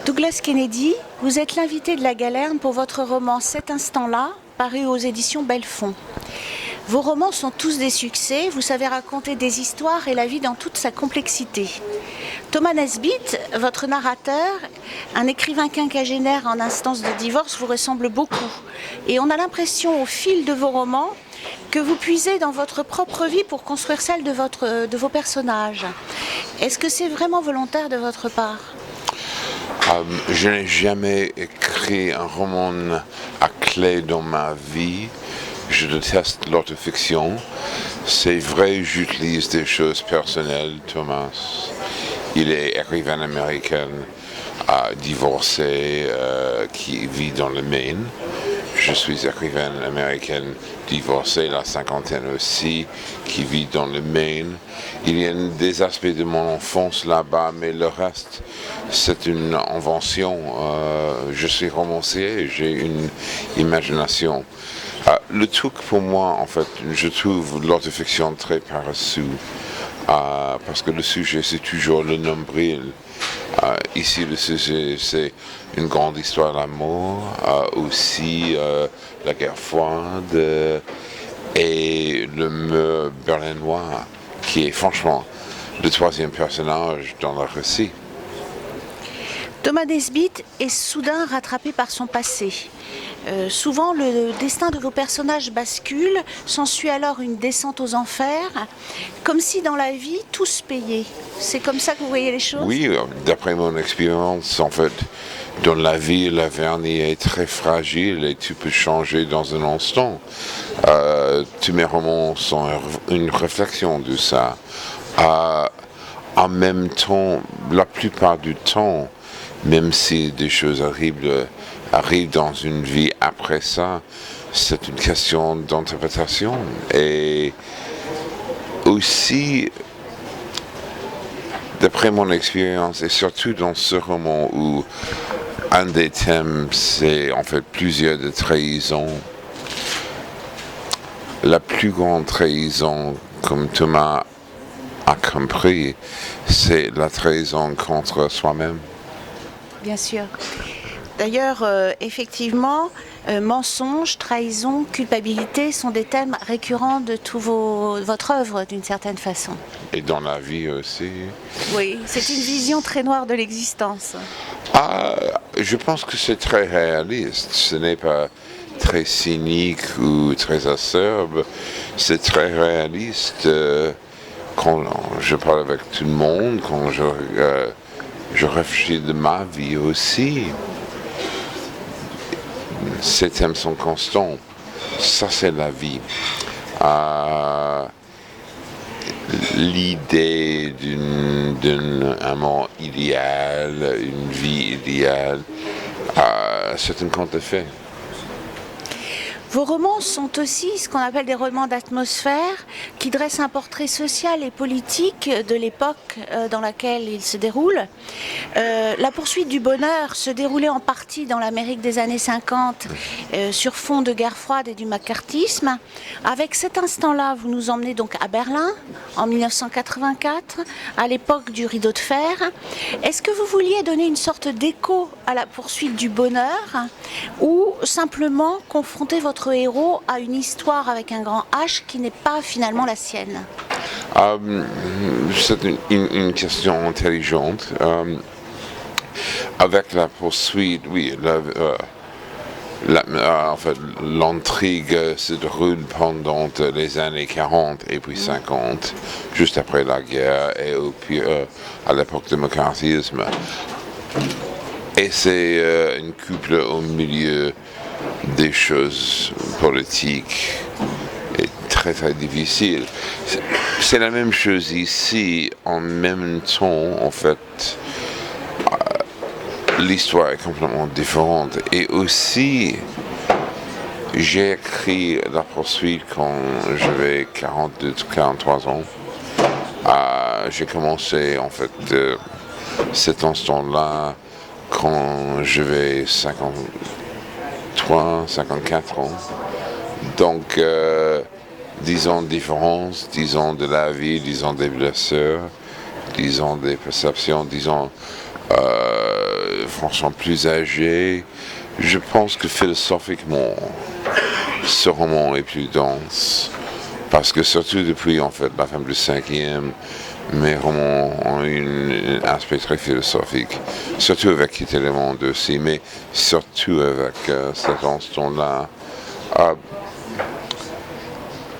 Douglas Kennedy, vous êtes l'invité de la Galerne pour votre roman Cet instant-là, paru aux éditions Belfond. Vos romans sont tous des succès, vous savez raconter des histoires et la vie dans toute sa complexité. Thomas Nesbitt, votre narrateur, un écrivain quinquagénaire en instance de divorce, vous ressemble beaucoup. Et on a l'impression au fil de vos romans que vous puisez dans votre propre vie pour construire celle de vos personnages. Est-ce que c'est vraiment volontaire de votre part ? Je n'ai jamais écrit un roman à clé dans ma vie. Je déteste l'autofiction. C'est vrai, j'utilise des choses personnelles. Thomas, il est écrivain américain, divorcé, qui vit dans le Maine. Je suis écrivain américain divorcé, la cinquantaine aussi, qui vit dans le Maine. Il y a des aspects de mon enfance là-bas, mais le reste, c'est une invention. Je suis romancier, j'ai une imagination. Le truc pour moi, en fait, je trouve l'autofiction très paressue, parce que le sujet, c'est toujours le nombril. Ici, le sujet, c'est une grande histoire d'amour, aussi la guerre froide et le mur berlinois, qui est franchement le troisième personnage dans le récit. Thomas Nesbitt est soudain rattrapé par son passé. Souvent, le destin de vos personnages bascule, s'ensuit alors une descente aux enfers, comme si dans la vie, tout se payait. C'est comme ça que vous voyez les choses ? Oui, d'après mon expérience, en fait, dans la vie, l'avenir est très fragile et tu peux changer dans un instant. Tous mes romans sont une réflexion de ça. En même temps, la plupart du temps, même si des choses arrivent dans une vie après ça, c'est une question d'interprétation. Et aussi, d'après mon expérience, et surtout dans ce roman où un des thèmes, c'est en fait plusieurs de trahisons, la plus grande trahison, comme Thomas a compris, c'est la trahison contre soi-même. Bien sûr. D'ailleurs, effectivement, mensonge, trahison, culpabilité sont des thèmes récurrents de votre œuvre, d'une certaine façon. Et dans la vie aussi. Oui, c'est une vision très noire de l'existence. Je pense que c'est très réaliste. Ce n'est pas très cynique ou très acerbe. C'est très réaliste. Quand je parle avec tout le monde, quand je réfléchis de ma vie aussi. Ces thèmes sont constants. Ça, c'est la vie. L'idée d'un amour idéal, une vie idéale, c'est un conte de fées. Vos romans sont aussi ce qu'on appelle des romans d'atmosphère qui dressent un portrait social et politique de l'époque dans laquelle ils se déroulent. La poursuite du bonheur se déroulait en partie dans l'Amérique des années 50 sur fond de guerre froide et du macartisme. Avec cet instant-là, vous nous emmenez donc à Berlin en 1984, à l'époque du rideau de fer. Est-ce que vous vouliez donner une sorte d'écho à la poursuite du bonheur ou simplement confronter votre héros à une histoire avec un grand H qui n'est pas finalement la sienne? C'est une question intelligente. Avec la poursuite, oui, en fait, l'intrigue se déroule pendant les années 40 et puis 50, juste après la guerre et à l'époque du macartisme. Et c'est un couple au milieu des choses politiques et très très difficiles. C'est la même chose ici, en même temps, en fait, l'histoire est complètement différente. Et aussi, j'ai écrit La poursuite quand j'avais 42-43 ans. J'ai commencé, en fait, cet instant-là quand j'avais 54 ans. Donc, 10 ans de différence, 10 ans de la vie, 10 ans des blessures, 10 ans des perceptions, 10 ans enfants sont plus âgés. Je pense que philosophiquement, ce roman est plus dense. Parce que surtout depuis, en fait, La femme du cinquième, mes romans ont un aspect très philosophique. Surtout avec Quitter le monde aussi, mais surtout avec cet instant-là.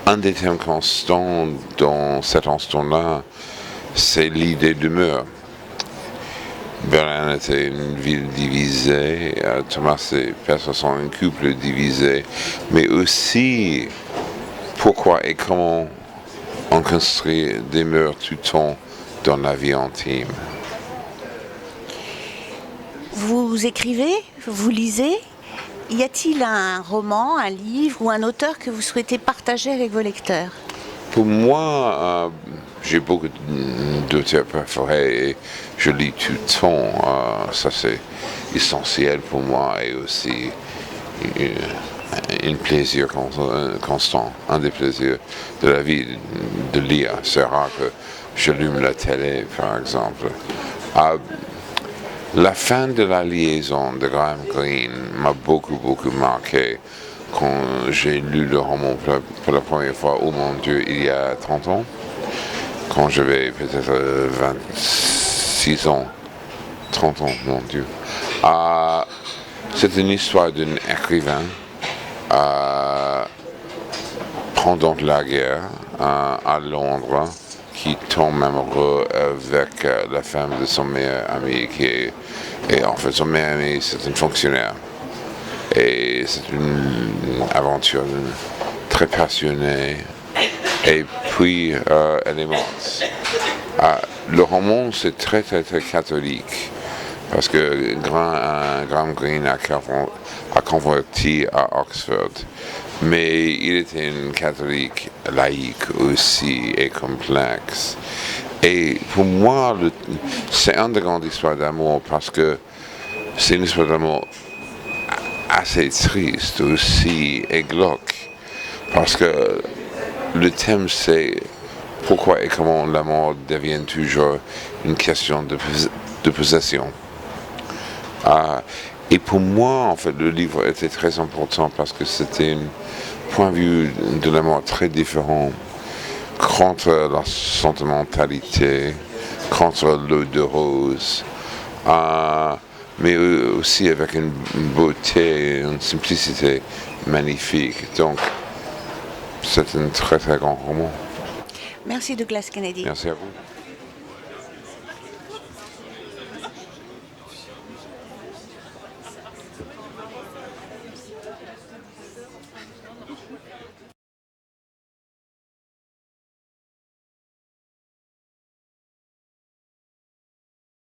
Un des thèmes constants dans cet instant-là, c'est l'idée d'humeur. Berlin était une ville divisée, Thomas et Persa sont un couple divisé, mais aussi pourquoi et comment on construit des murs tout le temps dans la vie intime. Vous écrivez, vous lisez. Y a-t-il un roman, un livre ou un auteur que vous souhaitez partager avec vos lecteurs? Pour moi, j'ai beaucoup d'auteurs préférés et je lis tout le temps. Ça c'est essentiel pour moi et aussi un plaisir constant, un des plaisirs de la vie de lire. C'est rare que j'allume la télé, par exemple. La fin de la liaison de Graham Greene m'a beaucoup marqué quand j'ai lu le roman pour la première fois, oh mon Dieu, il y a 30 ans, quand j'avais peut-être 26 ans, 30 ans, mon Dieu. C'est une histoire d'un écrivain pendant la guerre à Londres qui tombe amoureux avec la femme de son meilleur ami et en fait son meilleur ami c'est un fonctionnaire et c'est une aventure très passionnée et puis elle est morte. Le roman c'est très catholique parce que Graham Greene a converti à Oxford. Mais il était un catholique laïque aussi et complexe. Et pour moi, c'est une des grandes histoires d'amour parce que c'est une histoire d'amour assez triste aussi et glauque. Parce que le thème c'est pourquoi et comment l'amour devient toujours une question de possession. Et pour moi, en fait, le livre était très important parce que c'était un point de vue de l'amour très différent contre la sentimentalité, contre l'eau de rose, mais aussi avec une beauté, une simplicité magnifique. Donc, c'est un très grand roman. Merci Douglas Kennedy. Merci à vous.